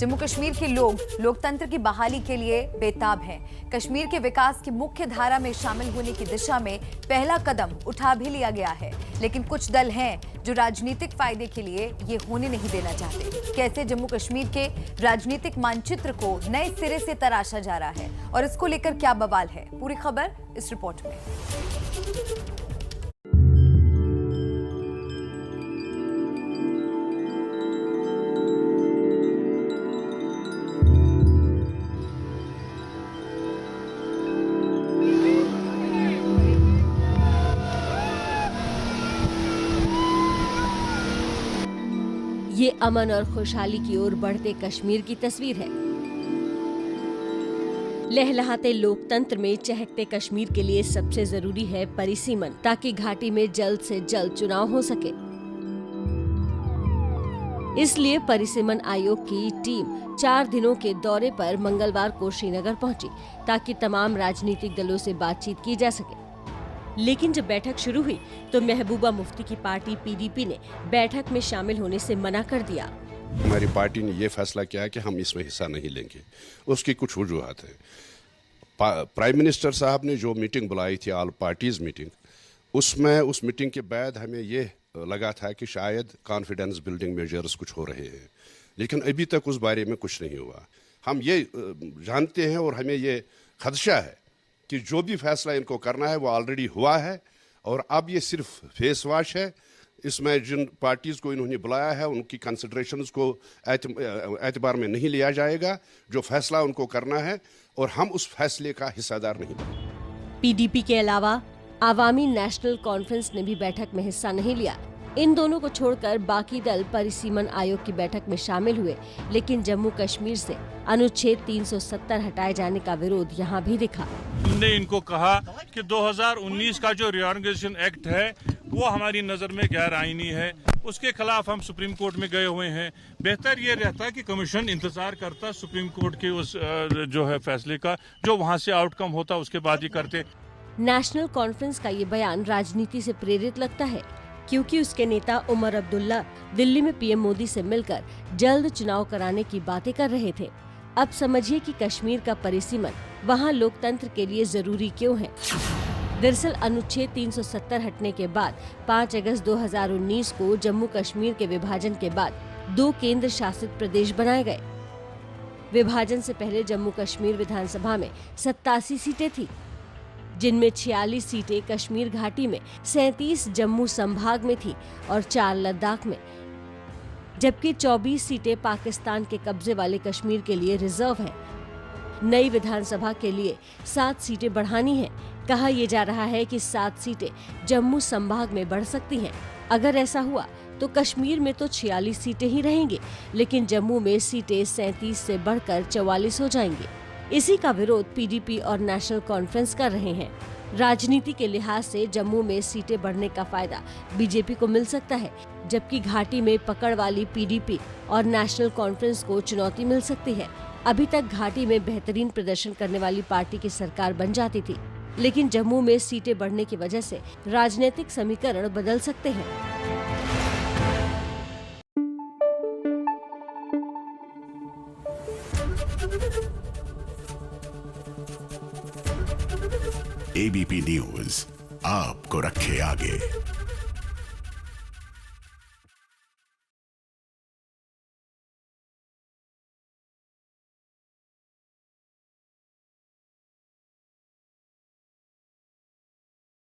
जम्मू कश्मीर के लोग लोकतंत्र की बहाली के लिए बेताब हैं। कश्मीर के विकास की मुख्य धारा में शामिल होने की दिशा में पहला कदम उठा भी लिया गया है, लेकिन कुछ दल हैं जो राजनीतिक फायदे के लिए ये होने नहीं देना चाहते। कैसे जम्मू कश्मीर के राजनीतिक मानचित्र को नए सिरे से तराशा जा रहा है और इसको लेकर क्या बवाल है, पूरी खबर इस रिपोर्ट में। ये अमन और खुशहाली की ओर बढ़ते कश्मीर की तस्वीर है। लहलहाते लोकतंत्र में चहकते कश्मीर के लिए सबसे जरूरी है परिसीमन, ताकि घाटी में जल्द से जल्द चुनाव हो सके। इसलिए परिसीमन आयोग की टीम 4 दिनों के दौरे पर मंगलवार को श्रीनगर पहुंची, ताकि तमाम राजनीतिक दलों से बातचीत की जा सके। लेकिन जब बैठक शुरू हुई तो महबूबा मुफ्ती की पार्टी पीडीपी ने बैठक में शामिल होने से मना कर दिया। हमारी पार्टी ने ये फैसला किया कि हम इसमें हिस्सा नहीं लेंगे। उसकी कुछ वजूहत है। प्राइम मिनिस्टर साहब ने जो मीटिंग बुलाई थी, ऑल पार्टीज मीटिंग, उस मीटिंग के बाद हमें ये लगा था कि शायद कॉन्फिडेंस बिल्डिंग मेजर्स कुछ हो रहे हैं, लेकिन अभी तक उस बारे में कुछ नहीं हुआ। हम ये जानते हैं और हमें ये खदशा है कि जो भी फैसला इनको करना है वो ऑलरेडी हुआ है और अब ये सिर्फ फेस वॉश है। इसमें जिन पार्टीज को इन्होंने बुलाया है उनकी कंसिडरेशंस को एतबार में नहीं लिया जाएगा। जो फैसला उनको करना है और हम उस फैसले का हिस्सेदार नहीं बने। पीडीपी के अलावा आवामी नेशनल कॉन्फ्रेंस ने भी बैठक में हिस्सा नहीं लिया। इन दोनों को छोड़कर बाकी दल परिसीमन आयोग की बैठक में शामिल हुए, लेकिन जम्मू कश्मीर से अनुच्छेद 370 हटाए जाने का विरोध यहाँ भी दिखा। हमने इनको कहा कि 2019 का जो रिऑर्गेनाइजेशन एक्ट है वो हमारी नजर में गैर आईनी है, उसके खिलाफ हम सुप्रीम कोर्ट में गए हुए हैं। बेहतर ये रहता कि कमीशन इंतजार करता सुप्रीम कोर्ट के उस जो है फैसले का, जो वहाँ से आउटकम होता उसके बाद ही करते। नेशनल कॉन्फ्रेंस का ये बयान राजनीति से प्रेरित लगता है, क्योंकि उसके नेता उमर अब्दुल्ला दिल्ली में पीएम मोदी से मिलकर जल्द चुनाव कराने की बातें कर रहे थे। अब समझिए कि कश्मीर का परिसीमन वहां लोकतंत्र के लिए जरूरी क्यों है। दरअसल अनुच्छेद 370 हटने के बाद 5 अगस्त 2019 को जम्मू कश्मीर के विभाजन के बाद 2 केंद्र शासित प्रदेश बनाए गए। विभाजन से पहले जम्मू कश्मीर विधानसभा में 87 सीटें थी, जिनमें 46 सीटें कश्मीर घाटी में, 37 जम्मू संभाग में थी और 4 लद्दाख में, जबकि 24 सीटें पाकिस्तान के कब्जे वाले कश्मीर के लिए रिजर्व हैं। नई विधानसभा के लिए 7 सीटें बढ़ानी हैं। कहा यह जा रहा है कि 7 सीटें जम्मू संभाग में बढ़ सकती हैं। अगर ऐसा हुआ तो कश्मीर में तो 46 सीटें ही रहेंगी, लेकिन जम्मू में सीटें 37 से बढ़कर 44 हो जाएंगी। इसी का विरोध पीडीपी और नेशनल कॉन्फ्रेंस कर रहे हैं। राजनीति के लिहाज से जम्मू में सीटें बढ़ने का फायदा बीजेपी को मिल सकता है, जबकि घाटी में पकड़ वाली पीडीपी और नेशनल कॉन्फ्रेंस को चुनौती मिल सकती है। अभी तक घाटी में बेहतरीन प्रदर्शन करने वाली पार्टी की सरकार बन जाती थी, लेकिन जम्मू में सीटें बढ़ने की वजह से राजनीतिक समीकरण बदल सकते हैं। एबीपी न्यूज आपको रखे आगे।